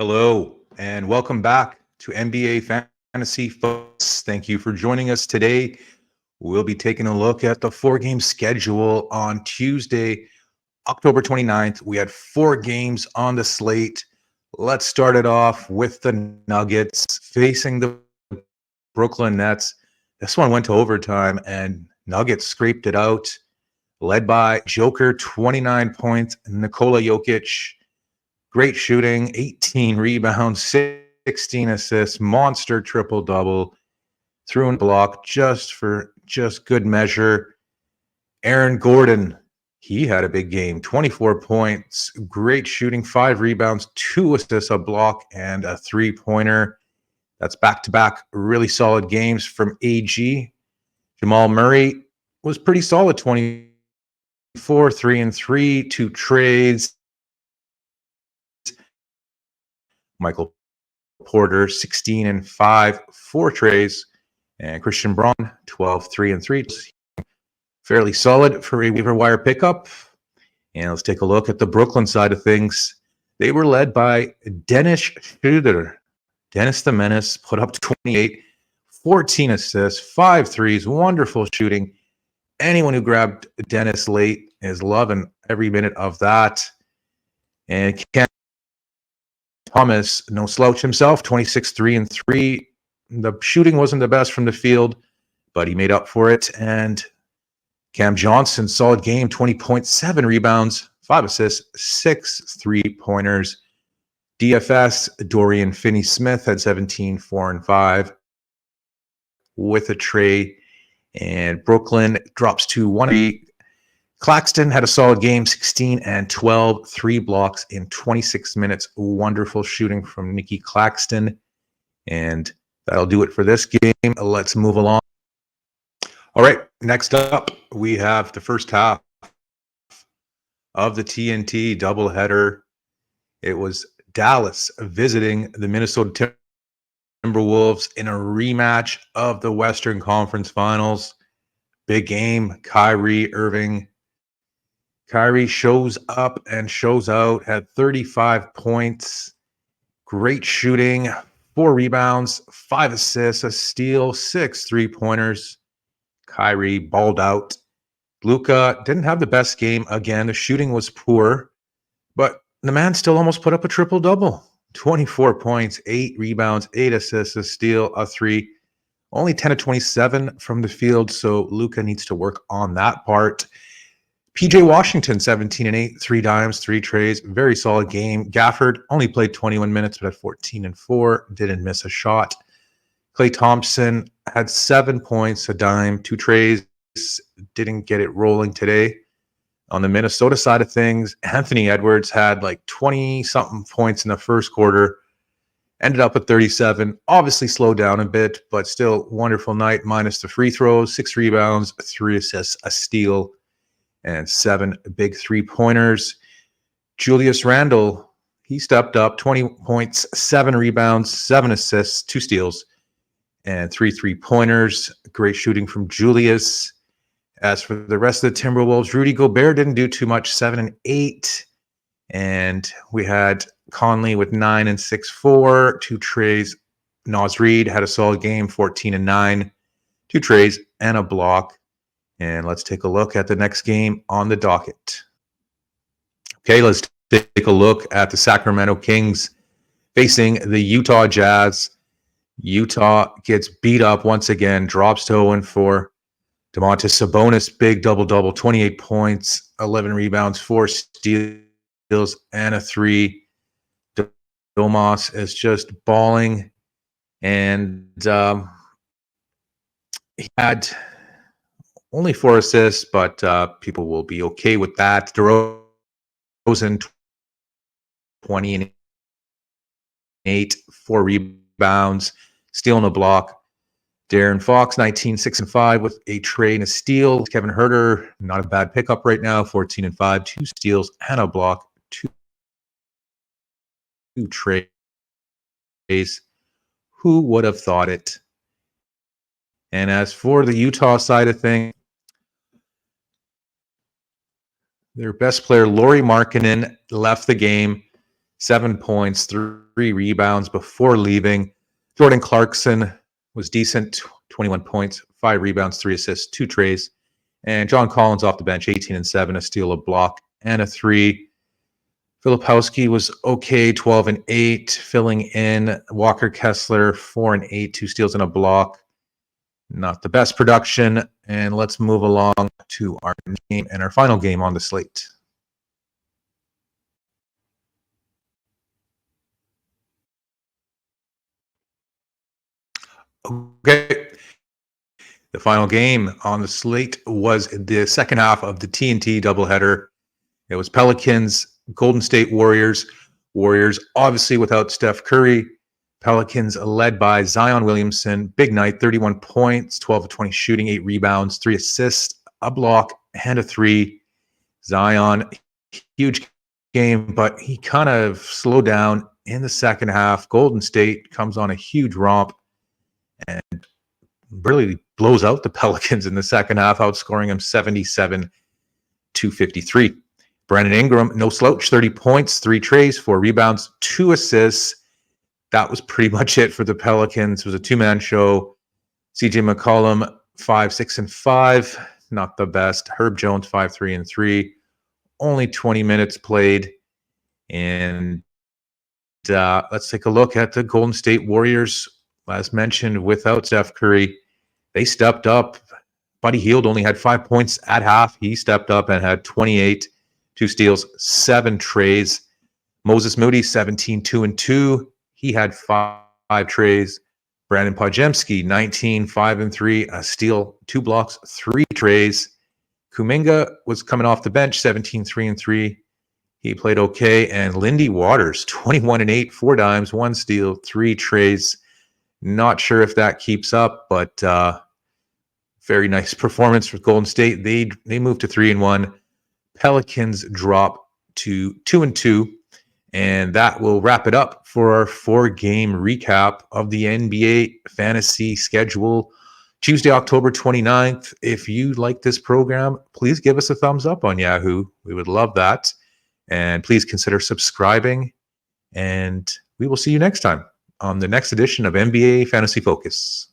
Hello, and welcome back to NBA Fantasy Focus. Thank you for joining us today. We'll be taking a look at the four-game schedule on Tuesday, October 29th. We had four games on the slate. Let's start it off with the Nuggets facing the Brooklyn Nets. This one went to overtime, and Nuggets scraped it out, led by Joker, 29 points, Nikola Jokic, great shooting, 18 rebounds, 16 assists, monster triple-double, threw in block just good measure. Aaron Gordon, he had a big game, 24 points, great shooting, 5 rebounds, 2 assists, a block, and a three-pointer. That's back-to-back really solid games from AG. Jamal Murray was pretty solid, 24, 3 and 3, 2 trades. Michael Porter, 16 and 5, 4 trays. And Christian Braun, 12, 3 and 3. Fairly solid for a waiver wire pickup. And let's take a look at the Brooklyn side of things. They were led by Dennis Schroeder. Dennis the Menace put up 28, 14 assists, 5 threes, wonderful shooting. Anyone who grabbed Dennis late is loving every minute of that. And Cam Thomas, no slouch himself, 26, 3 and 3. The shooting wasn't the best from the field, but he made up for it. And Cam Johnson, solid game, 20.7 rebounds, 5 assists, 6 3-pointers. DFS, Dorian Finney-Smith had 17, 4 and 5 with a tray. And Brooklyn drops to 1-8. Claxton had a solid game, 16 and 12, 3 blocks in 26 minutes. Wonderful shooting from Nicky Claxton. And that'll do it for this game. Let's move along. All right, next up, we have the first half of the TNT doubleheader. It was Dallas visiting the Minnesota Timberwolves in a rematch of the Western Conference Finals. Big game, Kyrie Irving. Kyrie shows up and shows out, had 35 points, great shooting, 4 rebounds, 5 assists, a steal, 6 3-pointers. Kyrie balled out. Luka didn't have the best game again. The shooting was poor, but the man still almost put up a triple-double. 24 points, 8 rebounds, 8 assists, a steal, a 3. Only 10 of 27 from the field, so Luka needs to work on that part. PJ Washington, 17 and 8, 3 dimes, 3 trays. Very solid game. Gafford only played 21 minutes, but had 14 and 4. Didn't miss a shot. Klay Thompson had 7 points, a dime, 2 trays. Didn't get it rolling today. On the Minnesota side of things, Anthony Edwards had like 20-something points in the first quarter. Ended up at 37. Obviously slowed down a bit, but still wonderful night, minus the free throws, 6 rebounds, 3 assists, a steal, and 7 big 3-pointers. Julius Randle, he stepped up, 20 points, 7 rebounds, 7 assists, 2 steals, and 3 3-pointers. Great shooting from Julius. As for the rest of the Timberwolves, Rudy Gobert didn't do too much, 7 and 8. And we had Conley with 9 and 6, 4, 2 trays. Naz Reid had a solid game, 14 and 9, 2 trays, and a block. And let's take a look at the next game on the docket. Okay, let's take a look at the Sacramento Kings facing the Utah Jazz. Utah gets beat up once again, drops to 0-4. Domantas Sabonis, big double-double, 28 points, 11 rebounds, 4 steals, and a 3. Domas is just balling. And he had only 4 assists, but people will be okay with that. DeRozan, 20 and 8, 4 rebounds, stealing a block. Darren Fox, 19, 6 and 5 with a tray and a steal. Kevin Huerter, not a bad pickup right now, 14 and 5, 2 steals and a block, 2 trays. Who would have thought it? And as for the Utah side of things, their best player, Lauri Markkanen, left the game. 7 points, 3 rebounds before leaving. Jordan Clarkson was decent, 21 points, 5 rebounds, 3 assists, 2 trays. And John Collins off the bench, 18 and 7, a steal, a block, and a 3. Filipowski was okay, 12 and 8, filling in. Walker Kessler, 4 and 8, 2 steals and a block. Not the best production. And let's move along to our game and our final game on the slate. Okay. The final game on the slate was the second half of the TNT doubleheader. It was Pelicans, Golden State Warriors. Warriors obviously without Steph Curry. Pelicans led by Zion Williamson. Big night, 31 points, 12 of 20 shooting, 8 rebounds, 3 assists, a block, and a 3. Zion, huge game, but he kind of slowed down in the second half. Golden State comes on a huge romp and really blows out the Pelicans in the second half, outscoring them 77-53. Brandon Ingram, no slouch, 30 points, 3 trays, 4 rebounds, 2 assists. That was pretty much it for the Pelicans. It was a two-man show. CJ McCollum, 5, 6, and 5. Not the best. Herb Jones, 5, 3, and 3. Only 20 minutes played. And let's take a look at the Golden State Warriors. As mentioned, without Steph Curry, they stepped up. Buddy Hield only had 5 points at half. He stepped up and had 28, 2 steals, 7 trays. Moses Moody, 17, 2, and 2. He had 5 trays. Brandon Podziemski, 19, 5, and 3. A steal, 2 blocks, 3 trays. Kuminga was coming off the bench, 17, 3, and 3. He played okay. And Lindy Waters, 21 and 8, 4 dimes, 1 steal, 3 trays. Not sure if that keeps up, but very nice performance for Golden State. They moved to 3 and 1. Pelicans drop to 2 and 2, and that will wrap it up for our 4-game recap of the NBA fantasy schedule. Tuesday, October 29th. If you like this program, please give us a thumbs up on Yahoo. We would love that. And please consider subscribing. And we will see you next time on the next edition of NBA Fantasy Focus.